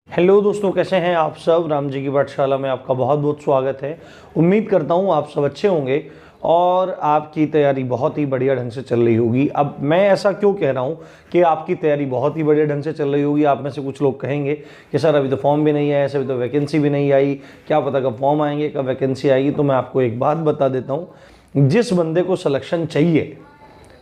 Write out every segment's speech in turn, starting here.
Hello दोस्तों, कैसे हैं आप सब। राम जी की पाठशाला में आपका बहुत बहुत स्वागत है। उम्मीद करता हूं आप सब अच्छे होंगे और आपकी तैयारी बहुत ही बढ़िया ढंग से चल रही होगी। अब मैं ऐसा क्यों कह रहा हूं कि आपकी तैयारी बहुत ही बढ़िया ढंग से चल रही होगी। आप में से कुछ लोग कहेंगे कि सर अभी तो फॉर्म भी नहीं आया, ऐसे अभी तो वैकेंसी भी नहीं आई, क्या पता कब फॉर्म आएंगे कब वैकेंसी आएगी। तो मैं आपको एक बात बता देता हूँ, जिस बंदे को सिलेक्शन चाहिए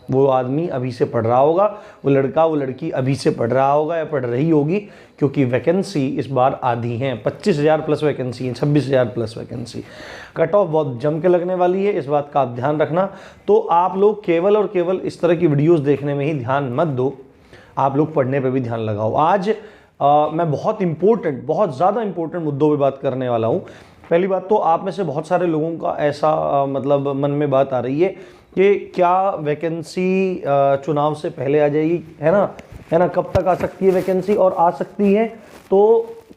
वो आदमी अभी से पढ़ रहा होगा, वो लड़का वो लड़की अभी से पढ़ रहा होगा या पढ़ रही होगी, क्योंकि वैकेंसी इस बार आधी हैं। 25,000 प्लस वैकेंसी है, 26,000 प्लस वैकेंसी। कट ऑफ बहुत जम के लगने वाली है, इस बात का आप ध्यान रखना। तो आप लोग केवल और केवल इस तरह की वीडियोस देखने में ही ध्यान मत दो, आप लोग पढ़ने पर भी ध्यान लगाओ। आज मैं बहुत ज़्यादा इंपॉर्टेंट मुद्दों पर बात करने वाला हूँ। पहली बात तो आप में से बहुत सारे लोगों का ऐसा मतलब मन में बात आ रही है कि क्या वैकेंसी चुनाव से पहले आ जाएगी, है ना, कब तक आ सकती है वैकेंसी, और आ सकती है तो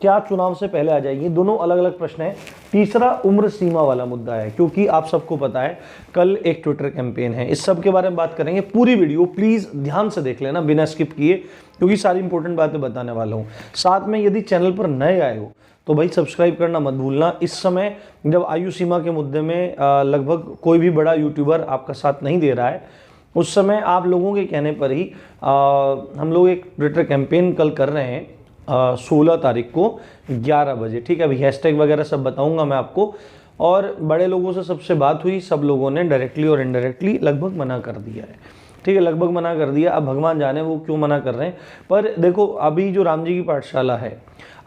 क्या चुनाव से पहले आ जाएगी। दोनों अलग अलग प्रश्न हैं। तीसरा उम्र सीमा वाला मुद्दा है, क्योंकि आप सबको पता है कल एक ट्विटर कैंपेन है। इस सब के बारे में बात करेंगे। पूरी वीडियो प्लीज़ ध्यान से देख लेना बिना स्किप किए, क्योंकि सारी इंपॉर्टेंट बातें बताने वाला हूँ। साथ में यदि चैनल पर नए आए हो तो भाई सब्सक्राइब करना मत भूलना। इस समय जब आयु सीमा के मुद्दे में लगभग कोई भी बड़ा यूट्यूबर आपका साथ नहीं दे रहा है, उस समय आप लोगों के कहने पर ही हम लोग एक ट्विटर कैंपेन कल कर रहे हैं 16 तारीख को 11 बजे। ठीक है, अभी हैशटैग वगैरह सब बताऊंगा मैं आपको। और बड़े लोगों से सबसे बात हुई, सब लोगों ने डायरेक्टली और इनडायरेक्टली लगभग मना कर दिया है। ठीक है, लगभग मना कर दिया। अब भगवान जाने वो क्यों मना कर रहे हैं। पर देखो, अभी जो राम जी की पाठशाला है,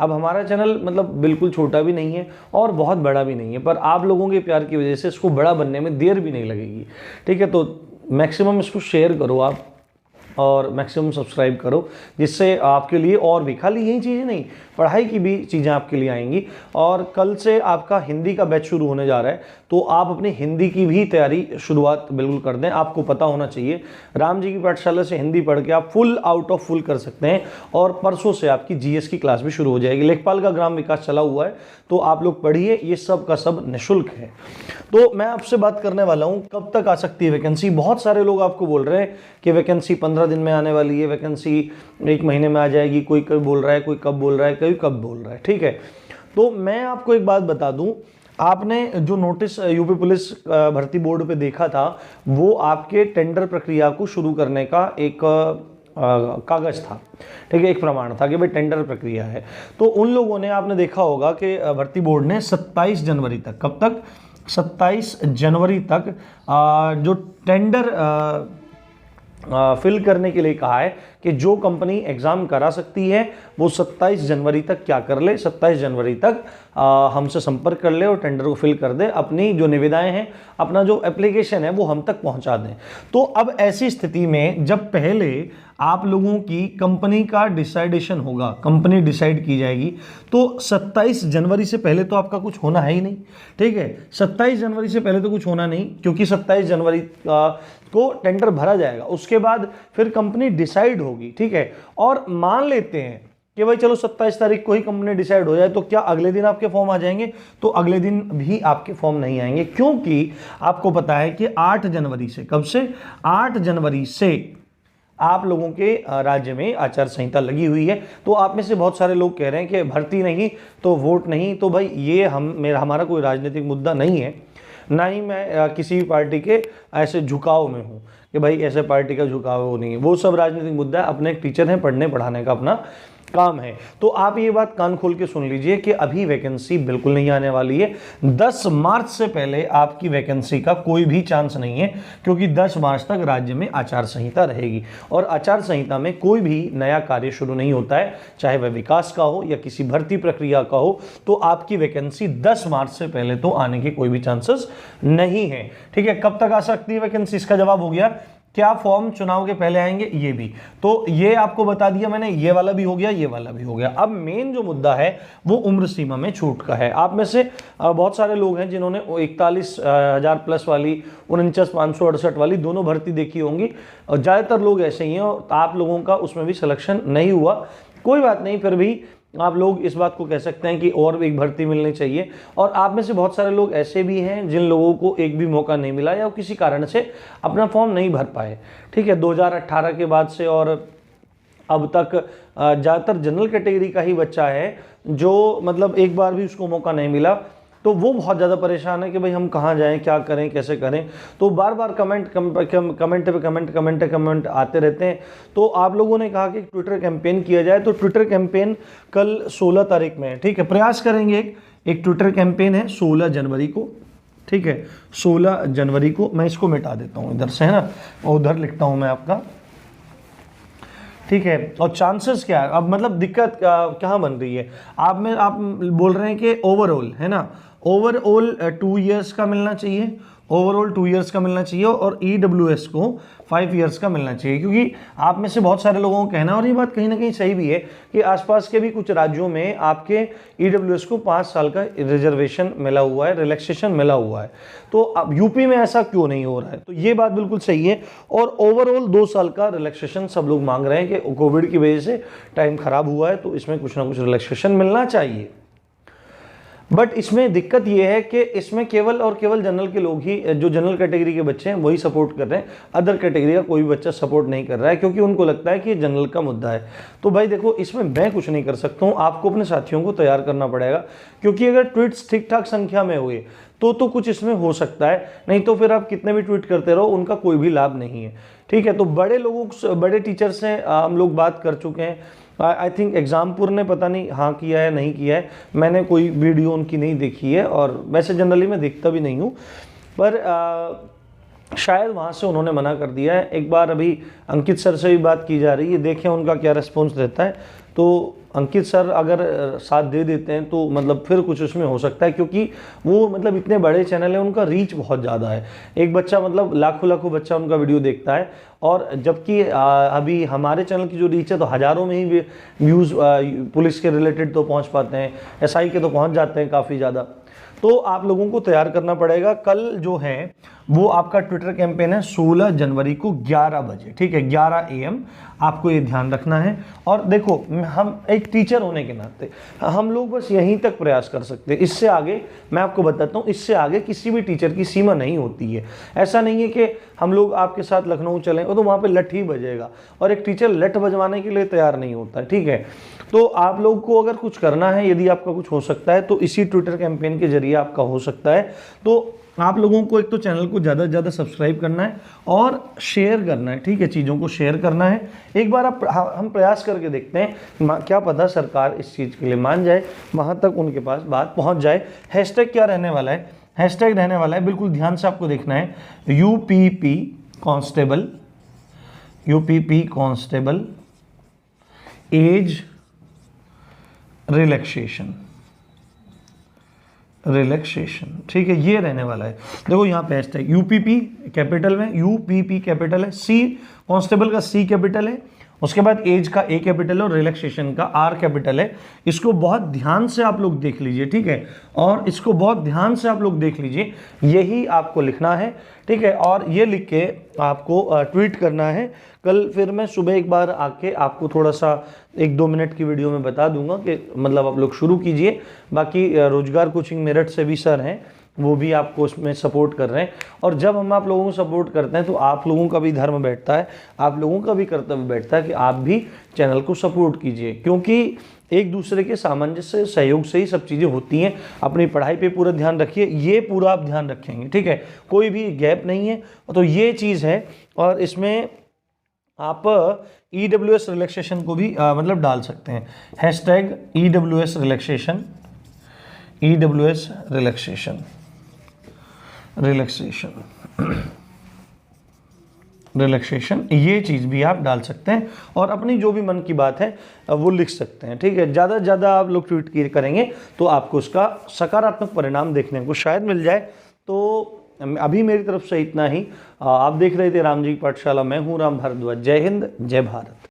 अब हमारा चैनल मतलब बिल्कुल छोटा भी नहीं है और बहुत बड़ा भी नहीं है, पर आप लोगों के प्यार की वजह से इसको बड़ा बनने में देर भी नहीं लगेगी। ठीक है, तो मैक्सिमम इसको शेयर करो आप और मैक्सिमम सब्सक्राइब करो, जिससे आपके लिए और भी खाली यही चीज़ें नहीं, पढ़ाई की भी चीज़ें आपके लिए आएंगी। और कल से आपका हिंदी का बैच शुरू होने जा रहा है, तो आप अपनी हिंदी की भी तैयारी शुरुआत बिल्कुल कर दें। आपको पता होना चाहिए, राम जी की पाठशाला से हिंदी पढ़ के आप फुल आउट ऑफ फुल कर सकते हैं। और परसों से आपकी जीएस की क्लास भी शुरू हो जाएगी। लेखपाल का ग्राम विकास चला हुआ है, तो आप लोग पढ़िए, ये सब का सब निःशुल्क है। तो मैं आपसे बात करने वाला हूँ, कब तक आ सकती है वैकेंसी। बहुत सारे लोग आपको बोल रहे हैं कि वैकेंसी 15 दिन में आने वाली है, वैकेंसी 1 महीने में आ जाएगी। कोई कब बोल रहा है, कोई कब बोल रहा है, कोई कब बोल रहा है। ठीक है, तो मैं आपको एक बात बता दूं, आपने जो नोटिस यूपी पुलिस भर्ती बोर्ड पे देखा था, वो आपके टेंडर प्रक्रिया को शुरू करने का एक कागज था। ठीक है, एक प्रमाण था कि भाई टेंडर प्रक्रिया है। तो उन लोगों ने, आपने देखा होगा कि भर्ती बोर्ड ने 27 जनवरी तक, कब तक, 27 जनवरी तक जो टेंडर फिल करने के लिए कहा है कि जो कंपनी एग्जाम करा सकती है वो 27 जनवरी तक क्या कर ले, 27 जनवरी तक हमसे संपर्क कर ले और टेंडर को फिल कर दे। अपनी जो निविदाएं हैं, अपना जो एप्लीकेशन है वो हम तक पहुंचा दें। तो अब ऐसी स्थिति में जब पहले आप लोगों की कंपनी का डिसाइडेशन होगा, कंपनी डिसाइड की जाएगी, तो 27 जनवरी से पहले तो आपका कुछ होना है ही नहीं। ठीक है, 27 जनवरी से पहले तो कुछ होना नहीं, क्योंकि 27 जनवरी को टेंडर भरा जाएगा। उसके बाद फिर कंपनी डिसाइड होगी। ठीक है, और मान लेते हैं कि भाई चलो 27 तारीख को ही कंपनी डिसाइड हो जाए, तो क्या अगले दिन आपके फॉर्म आ जाएंगे? तो अगले दिन भी आपके फॉर्म नहीं आएंगे, क्योंकि आपको पता है कि 8 जनवरी से, कब से, 8 जनवरी से आप लोगों के राज्य में आचार संहिता लगी हुई है। तो आप में से बहुत सारे लोग कह रहे हैं कि भर्ती नहीं तो वोट नहीं। तो भाई ये हमारा कोई राजनीतिक मुद्दा नहीं है, ना ही मैं किसी भी पार्टी के ऐसे झुकाव में हूँ कि भाई ऐसे पार्टी का झुकाव वो नहीं है। वो सब राजनीतिक मुद्दा है, अपने एक टीचर हैं, पढ़ने पढ़ाने का अपना काम है। तो आप ये बात कान खोल के सुन लीजिए कि अभी वैकेंसी बिल्कुल नहीं आने वाली है। 10 मार्च से पहले आपकी वैकेंसी का कोई भी चांस नहीं है, क्योंकि 10 मार्च तक राज्य में आचार संहिता रहेगी और आचार संहिता में कोई भी नया कार्य शुरू नहीं होता है, चाहे वह विकास का हो या किसी भर्ती प्रक्रिया का हो। तो आपकी वैकेंसी 10 मार्च से पहले तो आने के कोई भी चांसेस नहीं है। ठीक है, कब तक आ सकती है वैकेंसी, इसका जवाब हो गया। क्या फॉर्म चुनाव के पहले आएंगे, ये भी तो ये आपको बता दिया मैंने। ये वाला भी हो गया, ये वाला भी हो गया। अब मेन जो मुद्दा है वो उम्र सीमा में छूट का है। आप में से बहुत सारे लोग हैं जिन्होंने 41,000 प्लस वाली, 49,568 वाली दोनों भर्ती देखी होंगी, और ज़्यादातर लोग ऐसे ही हैं, और आप लोगों का उसमें भी सिलेक्शन नहीं हुआ। कोई बात नहीं, फिर भी आप लोग इस बात को कह सकते हैं कि और एक भर्ती मिलनी चाहिए। और आप में से बहुत सारे लोग ऐसे भी हैं जिन लोगों को एक भी मौका नहीं मिला या किसी कारण से अपना फॉर्म नहीं भर पाए। ठीक है, 2018 के बाद से और अब तक ज़्यादातर जनरल कैटेगरी का ही बच्चा है जो मतलब एक बार भी उसको मौका नहीं मिला, तो वो बहुत ज़्यादा परेशान है कि भाई हम कहाँ जाएं, क्या करें, कैसे करें। तो बार बार कमेंट आते रहते हैं। तो आप लोगों ने कहा कि ट्विटर कैंपेन किया जाए, तो ट्विटर कैंपेन कल 16 तारीख में है, ठीक है। प्रयास करेंगे, एक ट्विटर कैंपेन है 16 जनवरी को, ठीक है। 16 जनवरी को मैं इसको मिटा देता हूँ इधर से, है ना, और उधर लिखता हूँ मैं आपका, ठीक है। और चांसेस क्या है, अब मतलब दिक्कत कहाँ बन रही है, आप बोल रहे हैं कि ओवरऑल, है ना, ओवरऑल 2 इयर्स का मिलना चाहिए, ओवरऑल 2 इयर्स का मिलना चाहिए, और EWS को 5 इयर्स का मिलना चाहिए। क्योंकि आप में से बहुत सारे लोगों को कहना, और ये बात कहीं ना कहीं सही भी है, कि आसपास के भी कुछ राज्यों में आपके EWS को 5 साल का रिजर्वेशन मिला हुआ है, रिलैक्सेशन मिला हुआ है। तो अब यूपी में ऐसा क्यों नहीं हो रहा है, तो ये बात बिल्कुल सही है। और ओवरऑल 2 साल का रिलैक्सेशन सब लोग मांग रहे हैं कि कोविड की वजह से टाइम खराब हुआ है, तो इसमें कुछ ना कुछ रिलैक्सेशन मिलना चाहिए। बट इसमें दिक्कत यह है कि इसमें केवल और केवल जनरल के लोग ही, जो जनरल कैटेगरी के बच्चे हैं वही सपोर्ट कर रहे हैं, अदर कैटेगरी का कोई भी बच्चा सपोर्ट नहीं कर रहा है, क्योंकि उनको लगता है कि ये जनरल का मुद्दा है। तो भाई देखो, इसमें मैं कुछ नहीं कर सकता हूँ, आपको अपने साथियों को तैयार करना पड़ेगा। क्योंकि अगर ट्वीट्स ठीक ठाक संख्या में हुए तो कुछ इसमें हो सकता है, नहीं तो फिर आप कितने भी ट्वीट करते रहो, उनका कोई भी लाभ नहीं है, ठीक है। तो बड़े लोगों, बड़े टीचर से हम लोग बात कर चुके हैं। आई थिंक एग्जामपुर ने पता नहीं हाँ किया है नहीं किया है, मैंने कोई वीडियो उनकी नहीं देखी है, और वैसे जनरली मैं देखता भी नहीं हूँ, पर शायद वहाँ से उन्होंने मना कर दिया है। एक बार अभी अंकित सर से भी बात की जा रही है, देखें उनका क्या रिस्पॉन्स रहता है। तो अंकित सर अगर साथ दे देते हैं तो मतलब फिर कुछ उसमें हो सकता है, क्योंकि वो मतलब इतने बड़े चैनल है, उनका रीच बहुत ज़्यादा है। एक बच्चा मतलब लाखों बच्चा उनका वीडियो देखता है, और जबकि अभी हमारे चैनल की जो रीच है तो हज़ारों में ही व्यूज़ पुलिस के रिलेटेड तो पहुंच पाते हैं, SI के तो पहुंच जाते हैं काफ़ी ज़्यादा। तो आप लोगों को तैयार करना पड़ेगा। कल जो है वो आपका ट्विटर कैंपेन है 16 जनवरी को 11 बजे, ठीक है, 11 AM आपको ये ध्यान रखना है। और देखो, हम एक टीचर होने के नाते हम लोग बस यहीं तक प्रयास कर सकते हैं, इससे आगे मैं आपको बताता हूँ, इससे आगे किसी भी टीचर की सीमा नहीं होती है। ऐसा नहीं है कि हम लोग आपके साथ लखनऊ चलें और तो वहाँ पे लठ ही बजेगा, और एक टीचर लठ बजवाने के लिए तैयार नहीं होता है, ठीक है। तो आप लोग को अगर कुछ करना है, यदि आपका कुछ हो सकता है, तो इसी ट्विटर कैंपेन के जरिए आपका हो सकता है। तो आप लोगों को एक तो चैनल को ज़्यादा से ज़्यादा सब्सक्राइब करना है और शेयर करना है, ठीक है, चीज़ों को शेयर करना है। एक बार हम प्रयास करके देखते हैं, क्या पता सरकार इस चीज़ के लिए मान जाए, वहाँ तक उनके पास बात पहुँच जाए। हैशटैग क्या रहने वाला है, हैशटैग रहने वाला है, बिल्कुल ध्यान से आपको देखना है, UPP कांस्टेबल एज रिलैक्सेशन, ठीक है, ये रहने वाला है। देखो यहाँ पे हैशटैग UPP कैपिटल में, UPP कैपिटल है, C कांस्टेबल का C कैपिटल है, उसके बाद एज का A कैपिटल है, और रिलैक्सेशन का R कैपिटल है। इसको बहुत ध्यान से आप लोग देख लीजिए, ठीक है, और इसको बहुत ध्यान से आप लोग देख लीजिए, यही आपको लिखना है, ठीक है। और ये लिख के आपको ट्वीट करना है। कल फिर मैं सुबह एक बार आके आपको थोड़ा सा 1-2 मिनट की वीडियो में बता दूंगा कि मतलब आप लोग शुरू कीजिए। बाकी रोजगार कोचिंग मेरठ से भी सर हैं, वो भी आपको उसमें सपोर्ट कर रहे हैं। और जब हम आप लोगों को सपोर्ट करते हैं तो आप लोगों का भी धर्म बैठता है, आप लोगों का भी कर्तव्य बैठता है कि आप भी चैनल को सपोर्ट कीजिए, क्योंकि एक दूसरे के सामंजस्य सहयोग से ही सब चीज़ें होती हैं। अपनी पढ़ाई पे पूरा ध्यान रखिए, ये पूरा आप ध्यान रखेंगे, ठीक है, कोई भी गैप नहीं है। तो ये चीज़ है, और इसमें आप EWS रिलैक्सेशन को भी मतलब डाल सकते हैं, hashtag EWS relaxation, EWS relaxation, ये चीज़ भी आप डाल सकते हैं, और अपनी जो भी मन की बात है वो लिख सकते हैं, ठीक है। ज़्यादा से ज़्यादा आप लोग ट्वीट करेंगे तो आपको उसका सकारात्मक परिणाम देखने को शायद मिल जाए। तो अभी मेरी तरफ से इतना ही। आप देख रहे थे राम जी की पाठशाला, मैं हूँ राम भारद्वाज। जय हिंद, जय भारत।